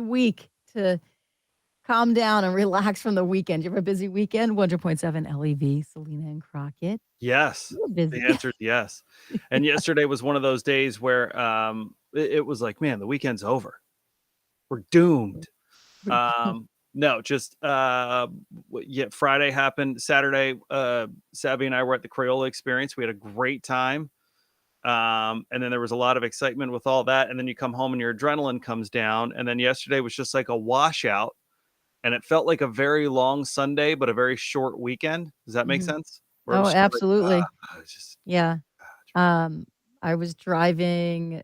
week to calm down and relax from the weekend. You have a busy weekend? 100.7 LEV, Selena and Crockett. Yes. You're busy. The answer is yes. And yesterday was one of those days where it was like, man, the weekend's over. We're doomed. No, just yeah, Friday happened. Saturday, Sabby and I were at the Crayola Experience. We had a great time. And then there was a lot of excitement with all that. And then you come home and your adrenaline comes down. And then yesterday was just like a washout. And it felt like a very long Sunday, but a very short weekend. Does that make Mhm. sense? Where it Oh, was just like, absolutely. it's just, Yeah. I was driving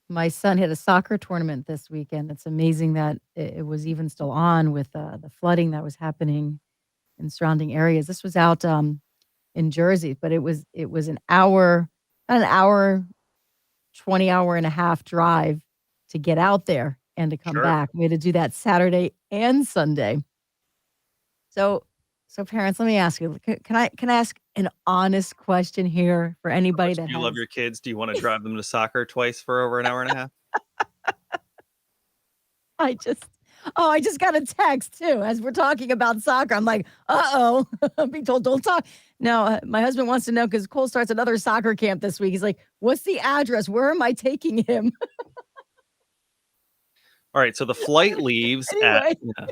my son had a soccer tournament this weekend. It's amazing that it was even still on with, the flooding that was happening in surrounding areas. This was out, in Jersey, but it was an hour, 20 hour and a half drive to get out there and to come sure. back. We had to do that Saturday and Sunday. So so parents, let me ask you, can I ask an honest question here for How anybody much that do you love has your kids? Do you want to drive them to soccer twice for over an hour and a half? I just I just got a text too as we're talking about soccer. I'm like, "Uh-oh." I'm being told, "Don't talk." No, my husband wants to know because Cole starts another soccer camp this week. He's like, "What's the address? Where am I taking him?" All right. So the flight leaves at, Anyway, yeah.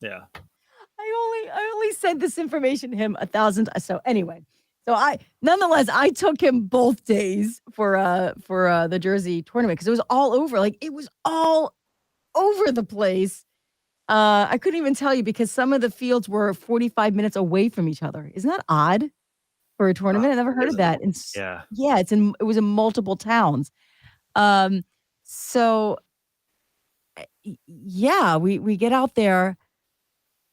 Yeah. I only sent this information to him 1,000 so anyway. So nonetheless, I took him both days for the Jersey tournament because it was all over. Like, it was all over the place. I couldn't even tell you because some of the fields were 45 minutes away from each other. Isn't that odd for a Oh, tournament? I never it heard is of a that. little, yeah. Yeah, it was in multiple towns. Um, so yeah, we get out there.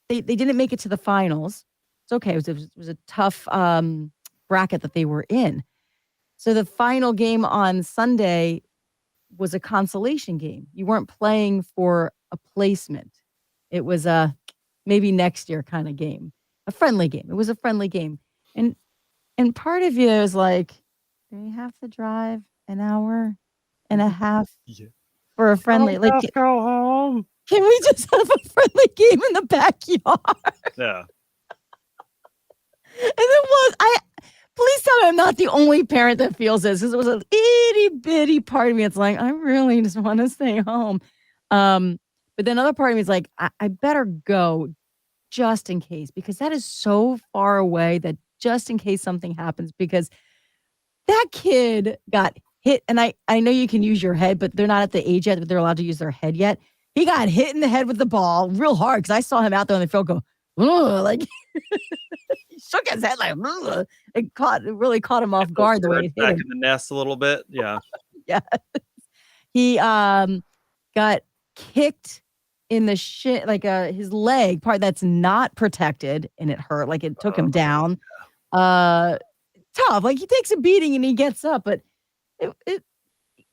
They didn't make it to the finals. It's okay. It was a tough bracket that they were in. So the final game on Sunday was a consolation game. You weren't playing for a placement. It was a maybe next year kind of game, a friendly game. It was a friendly game. And and part of you is like, do we have to drive an hour and a half Yeah. for a I friendly? Like, just go home. can we just have a friendly game in the backyard? Yeah. And it was I please tell me I'm not the only parent that feels this. 'Cause it was a itty bitty part of me. It's like, I really just want to stay home. Um, but then another part of me is like, I better go just in case because that is so far away that just in case something happens because that kid got hit. And I know you can use your head, but they're not at the age yet that they're allowed to use their head yet. He got hit in the head with the ball real hard because I saw him out there on the field go, "Ugh," like he shook his head like, "Ugh." It really caught him Get off those guard the way birds it hit back him. in the nest a little bit. Yeah. Yeah. He got kicked in the shin, like his leg part that's not protected and it hurt. Like it took him Uh, down. Uh Tough. Like he takes a beating and he gets up, but it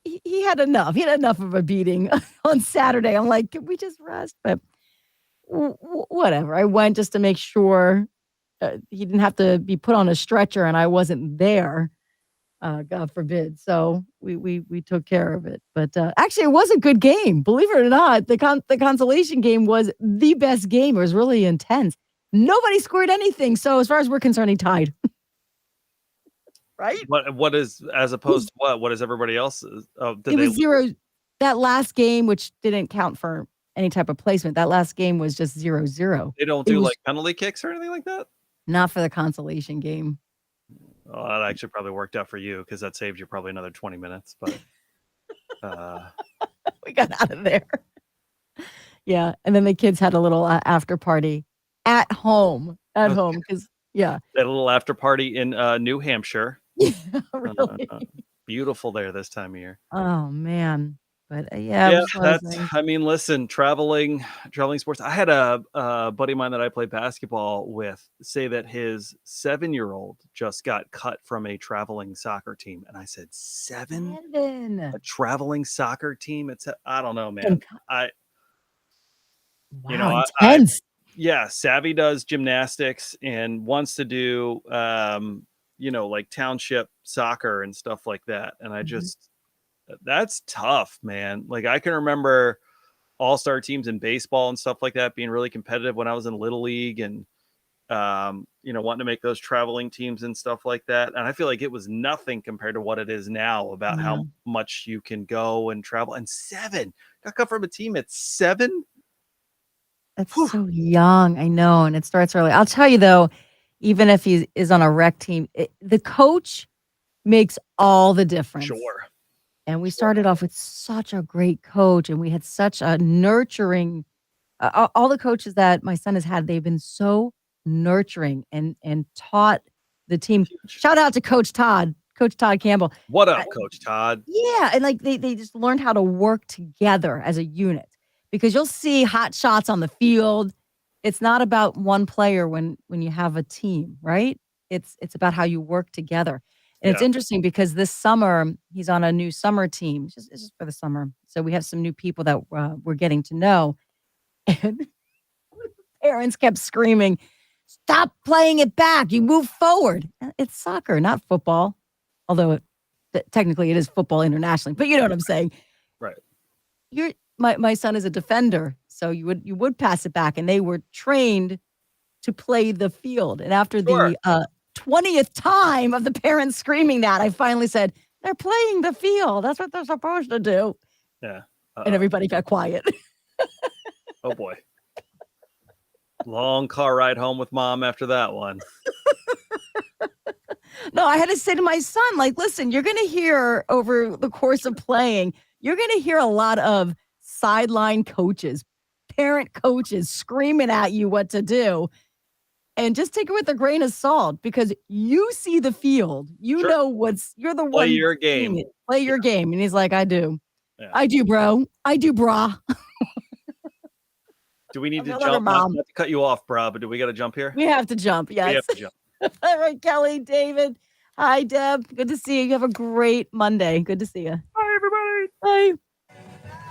he had enough. He had enough of a beating on Saturday. I'm like, can we just rest? But whatever. I went just to make sure he didn't have to be put on a stretcher and I wasn't there. God forbid. So we took care of it. But actually, it was a good game. Believe it or not, the consolation game was the best game. It was really intense. Nobody scored anything. So as far as we're concerned, he tied. Right? what is, as opposed to what? What is everybody else? Oh, did It they was lose? 0 that last game, which didn't count for any type of placement, that last game was just 0-0. They don't It do was like penalty kicks or anything like that? not for the consolation game. Oh, that actually probably worked out for you because that saved you probably another 20 minutes. But uh, We got out of there. Yeah, and then the kids had a little, after party at okay. home, because yeah. That little after party in New Hampshire. Yeah, Uh, really. Beautiful there this time of year. Oh, man. But, yeah, it Yeah, was just one of those that's, things. I mean, listen, traveling sports. I had a buddy of mine that I played basketball with say that his 7-year-old just got cut from a traveling soccer team. And I said, seven? 7. A traveling soccer team? I don't know, man. And I, you wow, know, I intense. yeah, Savvy does gymnastics and wants to do, like township soccer and stuff like that. And I Mhm. just, that's tough, man. Like I can remember all-star teams in baseball and stuff like that being really competitive when I was in Little League and wanting to make those traveling teams and stuff like that. And I feel like it was nothing compared to what it is now about Yeah. how much you can go and travel. And 7, got come from a team at 7. That's Whew. so young. I know, and it starts early. I'll tell you though, even if he is on a rec team, the coach makes all the difference. Sure. And we started off with such a great coach, and we had such a nurturing. All the coaches that my son has had, they've been so nurturing and taught the team. Huge. Shout out to Coach Todd Campbell. What up, Coach Todd? Yeah, and like they just learned how to work together as a unit because you'll see hot shots on the field. It's not about one player when you have a team, right? It's about how you work together. And it's Yeah. interesting because this summer he's on a new summer team. It's just for the summer. So we have some new people that we're getting to know. And parents kept screaming, "Stop playing it back. You move forward." It's soccer, not football. Although technically it is football internationally, but you know what I'm saying. Right. My son is a defender, so you would pass it back, and they were trained to play the field. And after Sure. the 20th time of the parents screaming that, I finally said, "They're playing the field. That's what they're supposed to do." Yeah. And everybody got quiet. Oh boy. Long car ride home with mom after that one. No, I had to say to my son, like, listen, you're going to hear over the course of playing, you're going to hear a lot of sideline coaches, parent coaches screaming at you what to do. And just take it with a grain of salt because you see the field. You Sure. know you're the Play one. your seeing game. it. Play your game. And he's like, I do. Yeah. I do, bro. I do, brah. Do we need to Another jump? mom. Not to cut you off, bro, but do we got to jump here? We have to jump. We Yes. have to jump. All right, Kelly, David. Hi, Deb. Good to see you. You have a great Monday. Good to see you. Bye, everybody. Bye.